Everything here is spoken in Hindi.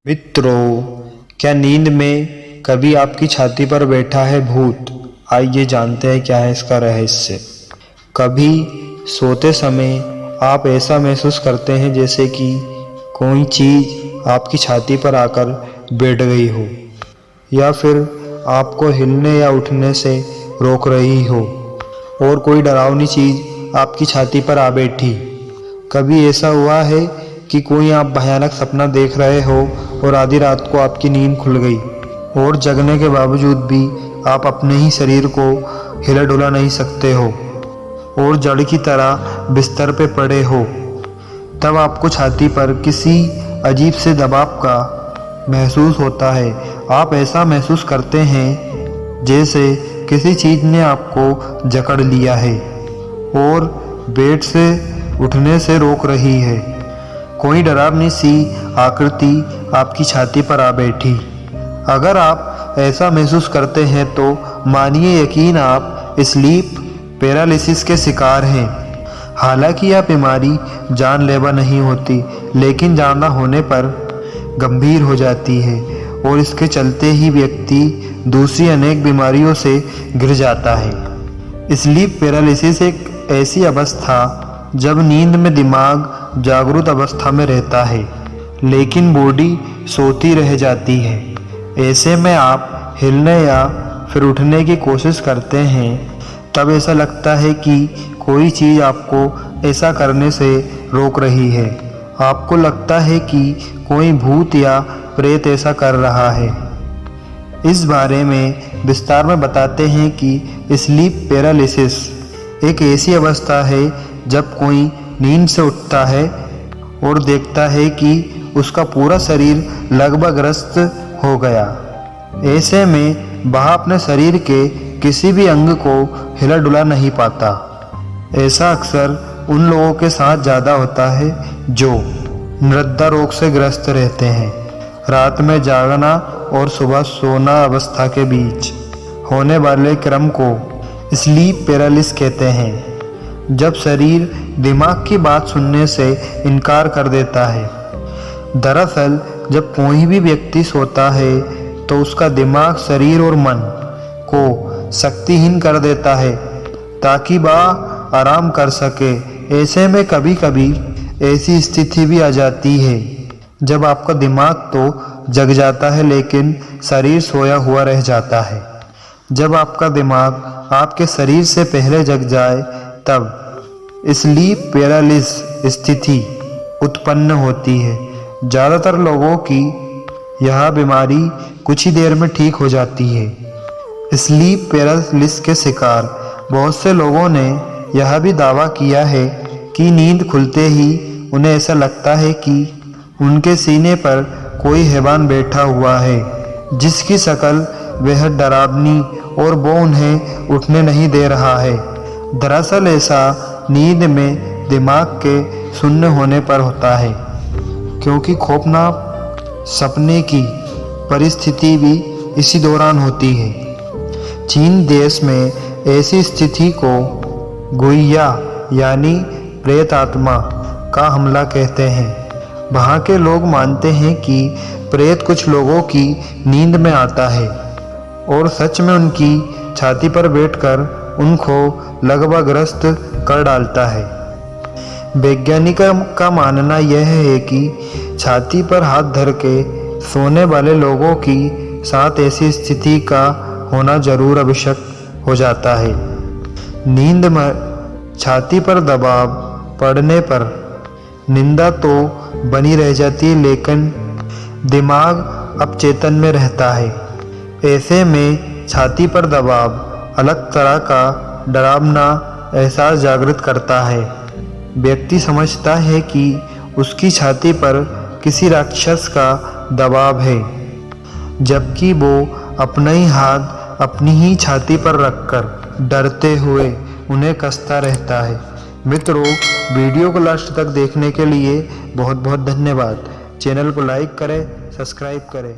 मित्रों, क्या नींद में कभी आपकी छाती पर बैठा है भूत? आइए जानते हैं क्या है इसका रहस्य। कभी सोते समय आप ऐसा महसूस करते हैं जैसे कि कोई चीज़ आपकी छाती पर आकर बैठ गई हो, या फिर आपको हिलने या उठने से रोक रही हो और कोई डरावनी चीज़ आपकी छाती पर आ बैठी। कभी ऐसा हुआ है कि कोई आप भयानक सपना देख रहे हो और आधी रात को आपकी नींद खुल गई और जगने के बावजूद भी आप अपने ही शरीर को हिला डुला नहीं सकते हो और जड़ की तरह बिस्तर पे पड़े हो। तब आपको छाती पर किसी अजीब से दबाव का महसूस होता है। आप ऐसा महसूस करते हैं जैसे किसी चीज़ ने आपको जकड़ लिया है और बेड से उठने से रोक रही है। कोई डरावनी सी आकृति आपकी छाती पर आ बैठी। अगर आप ऐसा महसूस करते हैं तो मानिए यकीन आप स्लीप पैरालिसिस के शिकार हैं। हालांकि यह बीमारी जानलेवा नहीं होती, लेकिन ज़्यादा होने पर गंभीर हो जाती है और इसके चलते ही व्यक्ति दूसरी अनेक बीमारियों से घिर जाता है। स्लीप पैरालिसिस एक ऐसी अवस्था जब नींद में दिमाग जागरूक अवस्था में रहता है लेकिन बॉडी सोती रह जाती है। ऐसे में आप हिलने या फिर उठने की कोशिश करते हैं, तब ऐसा लगता है कि कोई चीज़ आपको ऐसा करने से रोक रही है। आपको लगता है कि कोई भूत या प्रेत ऐसा कर रहा है। इस बारे में विस्तार में बताते हैं कि स्लीप पैरालिसिस एक ऐसी अवस्था है जब कोई नींद से उठता है और देखता है कि उसका पूरा शरीर लगभग ग्रस्त हो गया। ऐसे में वह अपने शरीर के किसी भी अंग को हिला डुला नहीं पाता। ऐसा अक्सर उन लोगों के साथ ज़्यादा होता है जो मृदा रोग से ग्रस्त रहते हैं। रात में जागना और सुबह सोना अवस्था के बीच होने वाले क्रम को स्लीप पैरालिसिस कहते हैं, जब शरीर दिमाग की बात सुनने से इनकार कर देता है। दरअसल जब कोई भी व्यक्ति सोता है तो उसका दिमाग शरीर और मन को शक्तिहीन कर देता है ताकि वह आराम कर सके। ऐसे में कभी कभी ऐसी स्थिति भी आ जाती है जब आपका दिमाग तो जग जाता है लेकिन शरीर सोया हुआ रह जाता है। जब आपका दिमाग आपके शरीर से पहले जग जाए तब स्लीप पैरालिसिस स्थिति उत्पन्न होती है। ज़्यादातर लोगों की यह बीमारी कुछ ही देर में ठीक हो जाती है। स्लीप पैरालिसिस के शिकार बहुत से लोगों ने यह भी दावा किया है कि नींद खुलते ही उन्हें ऐसा लगता है कि उनके सीने पर कोई हैवान बैठा हुआ है जिसकी शक्ल बेहद डरावनी और वो उन्हें उठने नहीं दे रहा है। दरअसल ऐसा नींद में दिमाग के शून्य होने पर होता है, क्योंकि खौफनाक सपने की परिस्थिति भी इसी दौरान होती है। चीन देश में ऐसी स्थिति को गुइया यानी प्रेत आत्मा का हमला कहते हैं। वहाँ के लोग मानते हैं कि प्रेत कुछ लोगों की नींद में आता है और सच में उनकी छाती पर बैठकर उनको लगभग ग्रस्त कर डालता है। वैज्ञानिकों का मानना यह है कि छाती पर हाथ धर के सोने वाले लोगों की साथ ऐसी स्थिति का होना जरूर आवश्यक हो जाता है। नींद में छाती पर दबाव पड़ने पर निंदा तो बनी रह जाती है लेकिन दिमाग अब चेतन में रहता है। ऐसे में छाती पर दबाव अलग तरह का डरावना एहसास जागृत करता है। व्यक्ति समझता है कि उसकी छाती पर किसी राक्षस का दबाव है, जबकि वो अपना ही हाथ अपनी ही छाती पर रखकर डरते हुए उन्हें कसता रहता है। मित्रों, वीडियो को लास्ट तक देखने के लिए बहुत बहुत धन्यवाद। चैनल को लाइक करें, सब्सक्राइब करें।